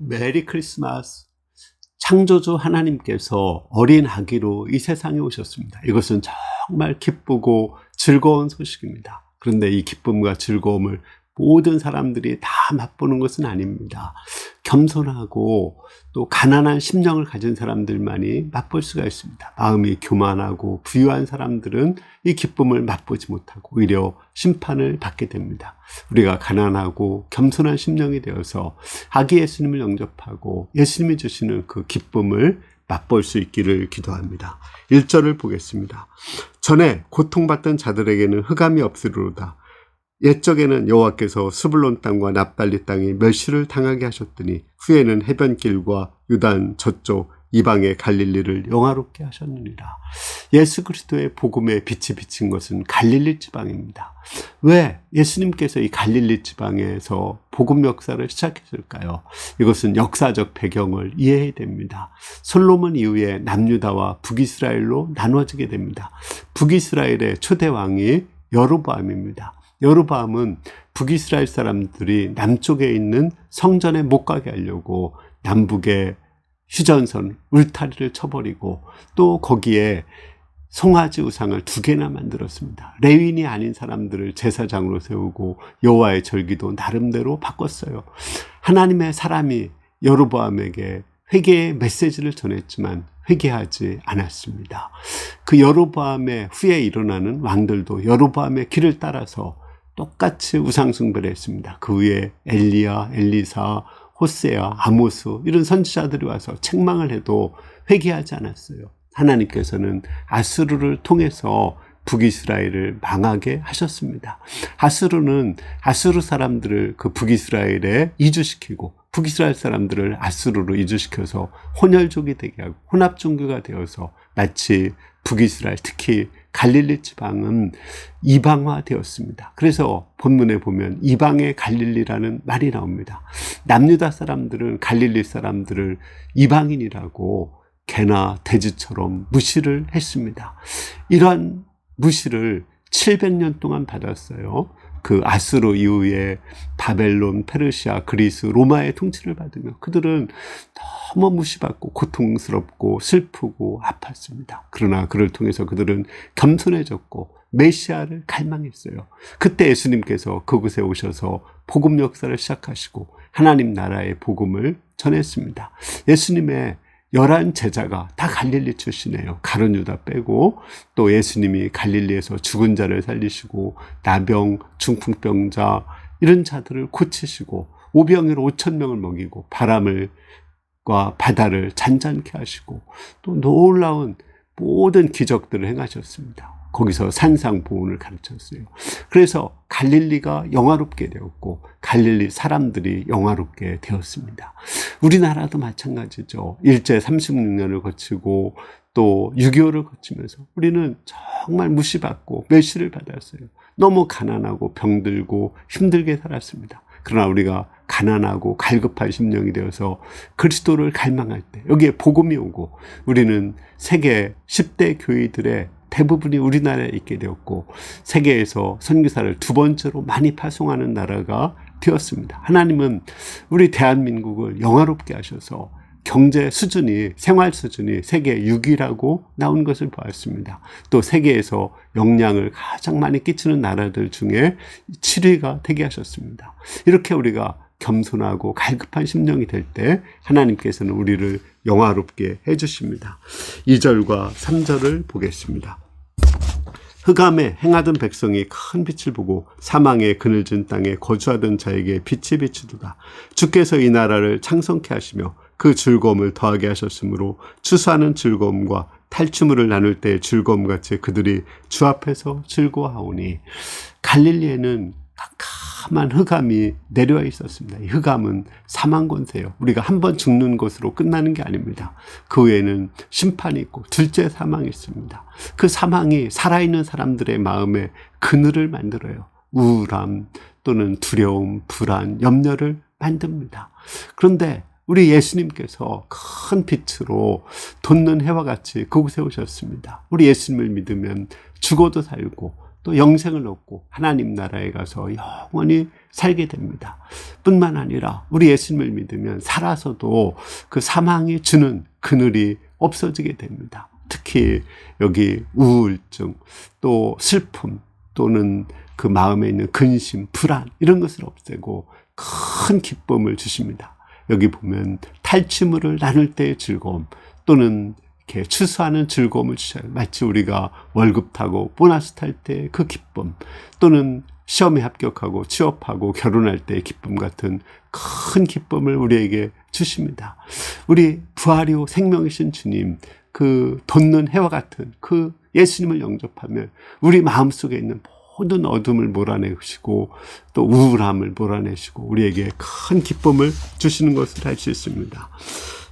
메리 크리스마스. 창조주 하나님께서 어린 아기로 이 세상에 오셨습니다. 이것은 정말 기쁘고 즐거운 소식입니다. 그런데 이 기쁨과 즐거움을 모든 사람들이 다 맛보는 것은 아닙니다. 겸손하고 또 가난한 심령을 가진 사람들만이 맛볼 수가 있습니다. 마음이 교만하고 부유한 사람들은 이 기쁨을 맛보지 못하고 오히려 심판을 받게 됩니다. 우리가 가난하고 겸손한 심령이 되어서 아기 예수님을 영접하고 예수님이 주시는 그 기쁨을 맛볼 수 있기를 기도합니다. 1절을 보겠습니다. 전에 고통받던 자들에게는 흑암이 없으리로다. 옛적에는 여호와께서 스불론 땅과 납달리 땅에 멸시를 당하게 하셨더니 후에는 해변길과 유단 저쪽 이방의 갈릴리를 영화롭게 하셨느니라. 예수 그리스도의 복음의 빛이 비친 것은 갈릴리 지방입니다. 왜 예수님께서 이 갈릴리 지방에서 복음 역사를 시작했을까요? 이것은 역사적 배경을 이해해야 됩니다. 솔로몬 이후에 남유다와 북이스라엘로 나눠지게 됩니다. 북이스라엘의 초대 왕이 여로보암입니다. 여로보암은 북이스라엘 사람들이 남쪽에 있는 성전에 못 가게 하려고 남북에 휴전선, 울타리를 쳐버리고 또 거기에 송아지 우상을 2개나 만들었습니다. 레위인이 아닌 사람들을 제사장으로 세우고 여호와의 절기도 나름대로 바꿨어요. 하나님의 사람이 여로보암에게 회개의 메시지를 전했지만 회개하지 않았습니다. 그 여로보암의 후에 일어나는 왕들도 여로보암의 길을 따라서 똑같이 우상숭배를 했습니다. 그 위에 엘리야, 엘리사, 호세아, 아모스 이런 선지자들이 와서 책망을 해도 회개하지 않았어요. 하나님께서는 아수르를 통해서 북이스라엘을 망하게 하셨습니다. 아수르 사람들을 그 북이스라엘에 이주시키고 북이스라엘 사람들을 아수르로 이주시켜서 혼혈족이 되게 하고 혼합종교가 되어서 마치 북이스라엘, 특히 갈릴리 지방은 이방화되었습니다. 그래서 본문에 보면 이방의 갈릴리라는 말이 나옵니다. 남유다 사람들은 갈릴리 사람들을 이방인이라고 개나 돼지처럼 무시를 했습니다. 이러한 무시를 700년 동안 받았어요. 그 아수르 이후에 바벨론, 페르시아, 그리스, 로마의 통치를 받으며 그들은 너무 무시받고 고통스럽고 슬프고 아팠습니다. 그러나 그를 통해서 그들은 겸손해졌고 메시아를 갈망했어요. 그때 예수님께서 그곳에 오셔서 복음 역사를 시작하시고 하나님 나라의 복음을 전했습니다. 예수님의 11 제자가 다 갈릴리 출신이에요. 가룟 유다 빼고 또 예수님이 갈릴리에서 죽은 자를 살리시고 나병, 중풍병자 이런 자들을 고치시고 오병이로 5,000명을 먹이고 바람과 바다를 잔잔케 하시고 또 놀라운 모든 기적들을 행하셨습니다. 거기서 산상보훈을 가르쳤어요. 그래서 갈릴리가 영화롭게 되었고 갈릴리 사람들이 영화롭게 되었습니다. 우리나라도 마찬가지죠. 일제 36년을 거치고 또 6.25를 거치면서 우리는 정말 무시받고 멸시를 받았어요. 너무 가난하고 병들고 힘들게 살았습니다. 그러나 우리가 가난하고 갈급한 심령이 되어서 그리스도를 갈망할 때 여기에 복음이 오고 우리는 세계 10대 교회들의 대부분이 우리나라에 있게 되었고 세계에서 선교사를 2번째로 많이 파송하는 나라가 되었습니다. 하나님은 우리 대한민국을 영화롭게 하셔서 경제 수준이, 생활 수준이 세계 6위라고 나온 것을 보았습니다. 또 세계에서 영향을 가장 많이 끼치는 나라들 중에 7위가 되게 하셨습니다. 이렇게 우리가 겸손하고 갈급한 심령이 될 때 하나님께서는 우리를 영화롭게 해주십니다. 2절과 3절을 보겠습니다. 흑암에 행하던 백성이 큰 빛을 보고 사망의 그늘진 땅에 거주하던 자에게 빛이 비추도다. 주께서 이 나라를 창성케 하시며 그 즐거움을 더하게 하셨으므로 추수하는 즐거움과 탈취물을 나눌 때의 즐거움같이 그들이 주 앞에서 즐거워하오니. 갈릴리에는 캄캄한 흑암이 내려와 있었습니다. 이 흑암은 사망 권세예요. 우리가 한번 죽는 것으로 끝나는 게 아닙니다. 그 외에는 심판이 있고 둘째 사망이 있습니다. 그 사망이 살아있는 사람들의 마음에 그늘을 만들어요. 우울함 또는 두려움, 불안, 염려를 만듭니다. 그런데 우리 예수님께서 큰 빛으로 돋는 해와 같이 그곳에 오셨습니다. 우리 예수님을 믿으면 죽어도 살고 또 영생을 얻고 하나님 나라에 가서 영원히 살게 됩니다. 뿐만 아니라 우리 예수님을 믿으면 살아서도 그 사망이 주는 그늘이 없어지게 됩니다. 특히 여기 우울증, 또 슬픔, 또는 그 마음에 있는 근심, 불안 이런 것을 없애고 큰 기쁨을 주십니다. 여기 보면 탈취물을 나눌 때의 즐거움, 또는 이렇게 추수하는 즐거움을 주셔요. 마치 우리가 월급 타고 보너스 탈 때 그 기쁨, 또는 시험에 합격하고 취업하고 결혼할 때의 기쁨 같은 큰 기쁨을 우리에게 주십니다. 우리 부활이요 생명이신 주님, 그 돋는 해와 같은 그 예수님을 영접하면 우리 마음속에 있는 모든 어둠을 몰아내시고 또 우울함을 몰아내시고 우리에게 큰 기쁨을 주시는 것을 알 수 있습니다.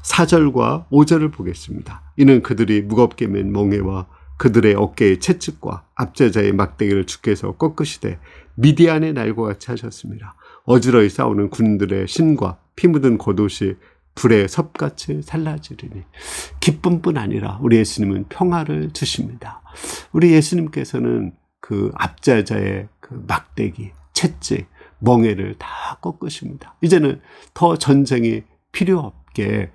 4절과 5절을 보겠습니다. 이는 그들이 무겁게 맨 멍에와 그들의 어깨의 채찍과 압제자의 막대기를 주께서 꺾으시되 미디안의 날과 같이 하셨습니다. 어지러이 싸우는 군들의 신과 피 묻은 겉옷이 불의 섭같이 살라지리니. 기쁨뿐 아니라 우리 예수님은 평화를 주십니다. 우리 예수님께서는 그 압제자의 그 막대기, 채찍, 멍에를 다 꺾으십니다. 이제는 더 전쟁이 필요 없게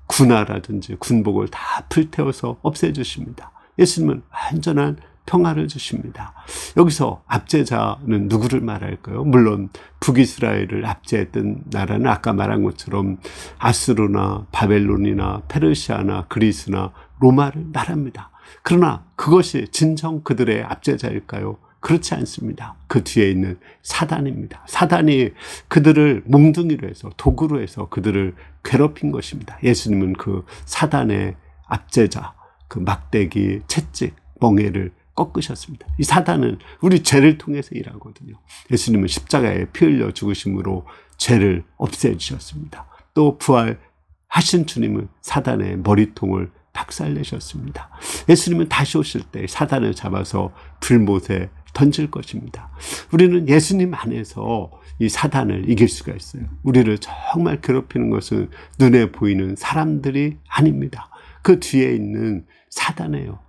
군화라든지 군복을 다 불태워서 없애주십니다. 예수님은 완전한 평화를 주십니다. 여기서 압제자는 누구를 말할까요? 물론 북이스라엘을 압제했던 나라는 아까 말한 것처럼 아수르나 바벨론이나 페르시아나 그리스나 로마를 말합니다. 그러나 그것이 진정 그들의 압제자일까요? 그렇지 않습니다. 그 뒤에 있는 사단입니다. 사단이 그들을 몽둥이로 해서 도구로 해서 그들을 괴롭힌 것입니다. 예수님은 그 사단의 압제자, 그 막대기, 채찍, 멍에를 꺾으셨습니다. 이 사단은 우리 죄를 통해서 일하거든요. 예수님은 십자가에 피 흘려 죽으심으로 죄를 없애주셨습니다. 또 부활하신 주님은 사단의 머리통을 박살내셨습니다. 예수님은 다시 오실 때 사단을 잡아서 불못에 던질 것입니다. 우리는 예수님 안에서 이 사단을 이길 수가 있어요. 우리를 정말 괴롭히는 것은 눈에 보이는 사람들이 아닙니다. 그 뒤에 있는 사단이에요.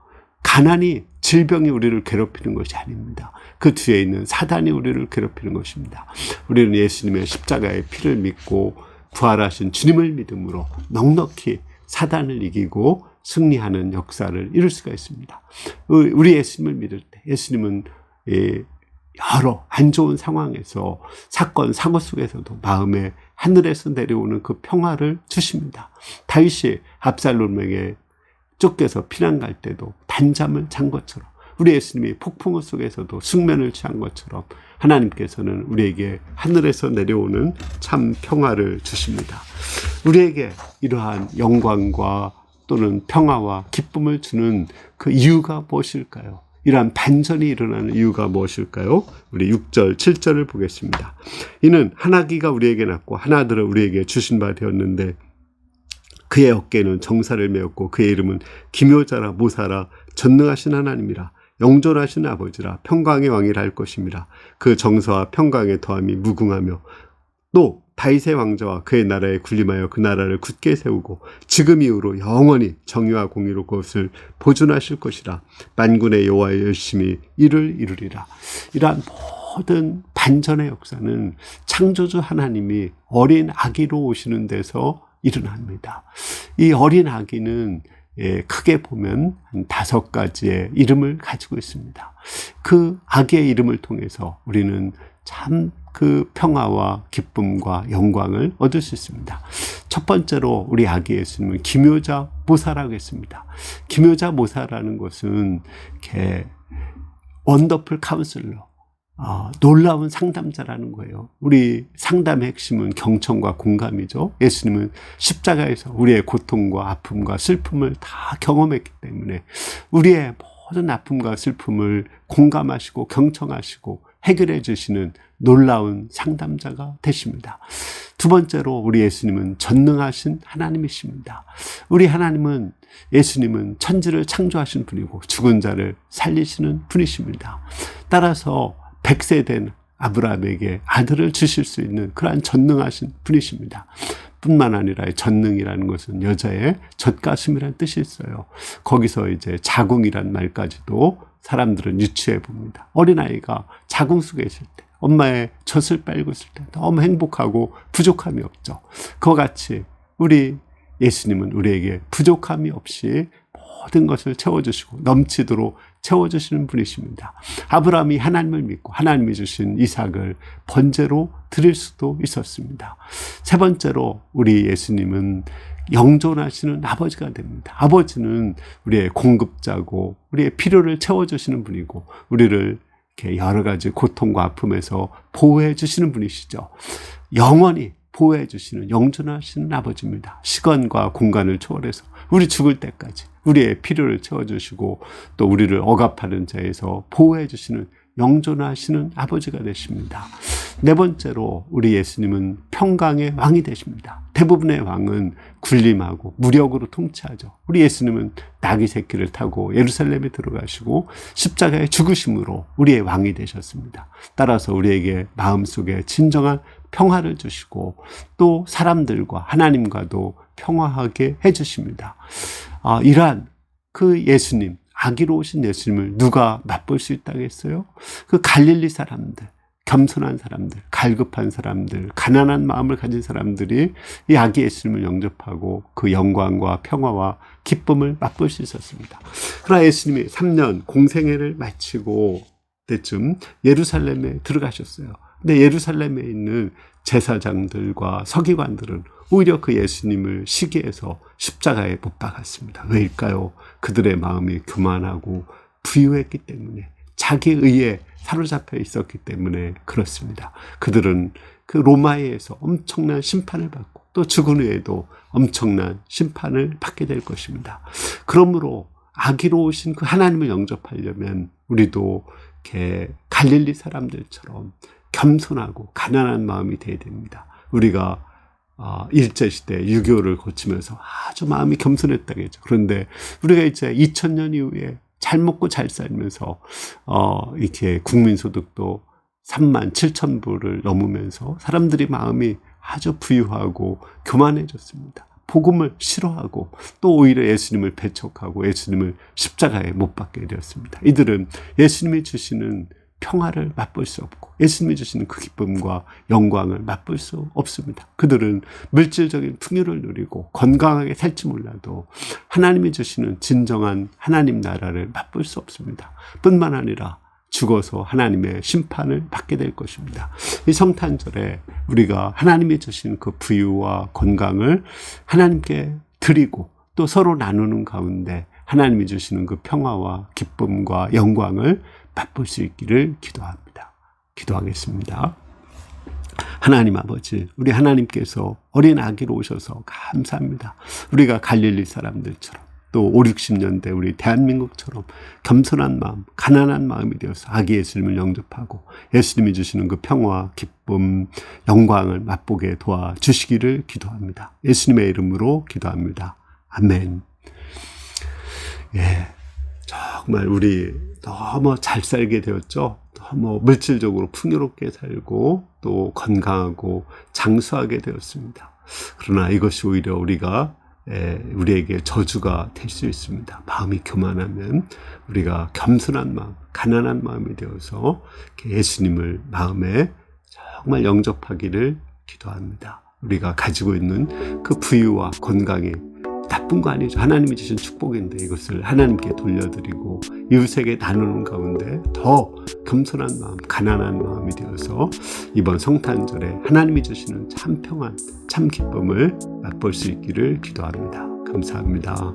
가난이, 질병이 우리를 괴롭히는 것이 아닙니다. 그 뒤에 있는 사단이 우리를 괴롭히는 것입니다. 우리는 예수님의 십자가의 피를 믿고 부활하신 주님을 믿음으로 넉넉히 사단을 이기고 승리하는 역사를 이룰 수가 있습니다. 우리 예수님을 믿을 때 예수님은 여러 안 좋은 상황에서 사건, 사고 속에서도 마음에 하늘에서 내려오는 그 평화를 주십니다. 다윗이 압살롬에게 쫓겨서 피난 갈 때도 단잠을 잔 것처럼 우리 예수님이 폭풍우 속에서도 숙면을 취한 것처럼 하나님께서는 우리에게 하늘에서 내려오는 참 평화를 주십니다. 우리에게 이러한 영광과 또는 평화와 기쁨을 주는 그 이유가 무엇일까요? 이러한 반전이 일어나는 이유가 무엇일까요? 우리 6절, 7절을 보겠습니다. 이는 한 아기가 우리에게 낳고 한 아들을 우리에게 주신 바 되었는데 그의 어깨에는 정사를 메었고 그의 이름은 기묘자라 모사라 전능하신 하나님이라 영존하신 아버지라 평강의 왕이라 할 것입니다. 그 정사와 평강의 더함이 무궁하며 또 다윗의 왕자와 그의 나라에 군림하여 그 나라를 굳게 세우고 지금 이후로 영원히 정의와 공의로 그것을 보존하실 것이라. 만군의 여호와의 열심히 이를 이루리라. 이러한 모든 반전의 역사는 창조주 하나님이 어린 아기로 오시는 데서 일어납니다. 이 어린 아기는 크게 보면 한 5가지의 이름을 가지고 있습니다. 그 아기의 이름을 통해서 우리는 참 그 평화와 기쁨과 영광을 얻을 수 있습니다. 첫 번째로 우리 아기 예수님은 기묘자 모사라고 했습니다. 기묘자 모사라는 것은 이렇게 원더풀 카운슬러, 놀라운 상담자라는 거예요. 우리 상담의 핵심은 경청과 공감이죠. 예수님은 십자가에서 우리의 고통과 아픔과 슬픔을 다 경험했기 때문에 우리의 모든 아픔과 슬픔을 공감하시고 경청하시고 해결해 주시는 놀라운 상담자가 되십니다. 두 번째로 우리 예수님은 전능하신 하나님이십니다. 우리 하나님은 예수님은 천지를 창조하신 분이고 죽은 자를 살리시는 분이십니다. 따라서 100세 된 아브라함에게 아들을 주실 수 있는 그러한 전능하신 분이십니다. 뿐만 아니라 전능이라는 것은 여자의 젖가슴이라는 뜻이 있어요. 거기서 이제 자궁이란 말까지도 사람들은 유추해 봅니다. 어린아이가 자궁 속에 있을 때, 엄마의 젖을 빨고 있을 때 너무 행복하고 부족함이 없죠. 그와 같이 우리 예수님은 우리에게 부족함이 없이 모든 것을 채워주시고 넘치도록 채워주시는 분이십니다. 아브라함이 하나님을 믿고 하나님이 주신 이삭을 번제로 드릴 수도 있었습니다. 세 번째로 우리 예수님은 영존하시는 아버지가 됩니다. 아버지는 우리의 공급자고 우리의 필요를 채워주시는 분이고 우리를 이렇게 여러 가지 고통과 아픔에서 보호해 주시는 분이시죠. 영원히 보호해 주시는 영존하시는 아버지입니다. 시간과 공간을 초월해서 우리 죽을 때까지 우리의 필요를 채워주시고 또 우리를 억압하는 자에서 보호해 주시는 영존하시는 아버지가 되십니다. 네 번째로 우리 예수님은 평강의 왕이 되십니다. 대부분의 왕은 군림하고 무력으로 통치하죠. 우리 예수님은 나귀 새끼를 타고 예루살렘에 들어가시고 십자가의 죽으심으로 우리의 왕이 되셨습니다. 따라서 우리에게 마음속에 진정한 평화를 주시고 또 사람들과 하나님과도 평화하게 해주십니다. 이러한 그 예수님, 아기로우신 예수님을 누가 맛볼 수 있다겠어요? 그 갈릴리 사람들, 겸손한 사람들, 갈급한 사람들, 가난한 마음을 가진 사람들이 이 아기 예수님을 영접하고 그 영광과 평화와 기쁨을 맛볼 수 있었습니다. 그러나 예수님이 3년 공생애를 마치고 때쯤 예루살렘에 들어가셨어요. 근데 예루살렘에 있는 제사장들과 서기관들은 오히려 그 예수님을 시기해서 십자가에 못 박았습니다. 왜일까요? 그들의 마음이 교만하고 부유했기 때문에, 자기 의에 사로잡혀 있었기 때문에 그렇습니다. 그들은 그 로마에서 엄청난 심판을 받고 또 죽은 후에도 엄청난 심판을 받게 될 것입니다. 그러므로 아기로우신 그 하나님을 영접하려면 우리도 이렇게 갈릴리 사람들처럼 겸손하고 가난한 마음이 되어야 됩니다. 우리가 일제시대 유교를 거치면서 아주 마음이 겸손했다겠죠. 그런데 우리가 이제 2000년 이후에 잘 먹고 잘 살면서 이렇게 국민소득도 37,000불을 넘으면서 사람들이 마음이 아주 부유하고 교만해졌습니다. 복음을 싫어하고 또 오히려 예수님을 배척하고 예수님을 십자가에 못 박게 되었습니다. 이들은 예수님이 주시는 평화를 맛볼 수 없고 예수님이 주시는 그 기쁨과 영광을 맛볼 수 없습니다. 그들은 물질적인 풍요를 누리고 건강하게 살지 몰라도 하나님이 주시는 진정한 하나님 나라를 맛볼 수 없습니다. 뿐만 아니라 죽어서 하나님의 심판을 받게 될 것입니다. 이 성탄절에 우리가 하나님이 주신 그 부유와 건강을 하나님께 드리고 또 서로 나누는 가운데 하나님이 주시는 그 평화와 기쁨과 영광을 맛볼 수 있기를 기도합니다. 기도하겠습니다. 하나님 아버지, 우리 하나님께서 어린 아기로 오셔서 감사합니다. 우리가 갈릴리 사람들처럼 또 5, 60년대 우리 대한민국처럼 겸손한 마음, 가난한 마음이 되어서 아기 예수님을 영접하고 예수님이 주시는 그 평화, 기쁨, 영광을 맛보게 도와주시기를 기도합니다. 예수님의 이름으로 기도합니다. 아멘. 예, 정말 우리 너무 잘 살게 되었죠. 너무 물질적으로 풍요롭게 살고 또 건강하고 장수하게 되었습니다. 그러나 이것이 오히려 우리에게 저주가 될 수 있습니다. 마음이 교만하면 우리가 겸손한 마음, 가난한 마음이 되어서 예수님을 마음에 정말 영접하기를 기도합니다. 우리가 가지고 있는 그 부유와 건강이 나쁜 거 아니죠. 하나님이 주신 축복인데 이것을 하나님께 돌려드리고 이웃에게 나누는 가운데 더 겸손한 마음, 가난한 마음이 되어서 이번 성탄절에 하나님이 주시는 참 평안, 참 기쁨을 맛볼 수 있기를 기도합니다. 감사합니다.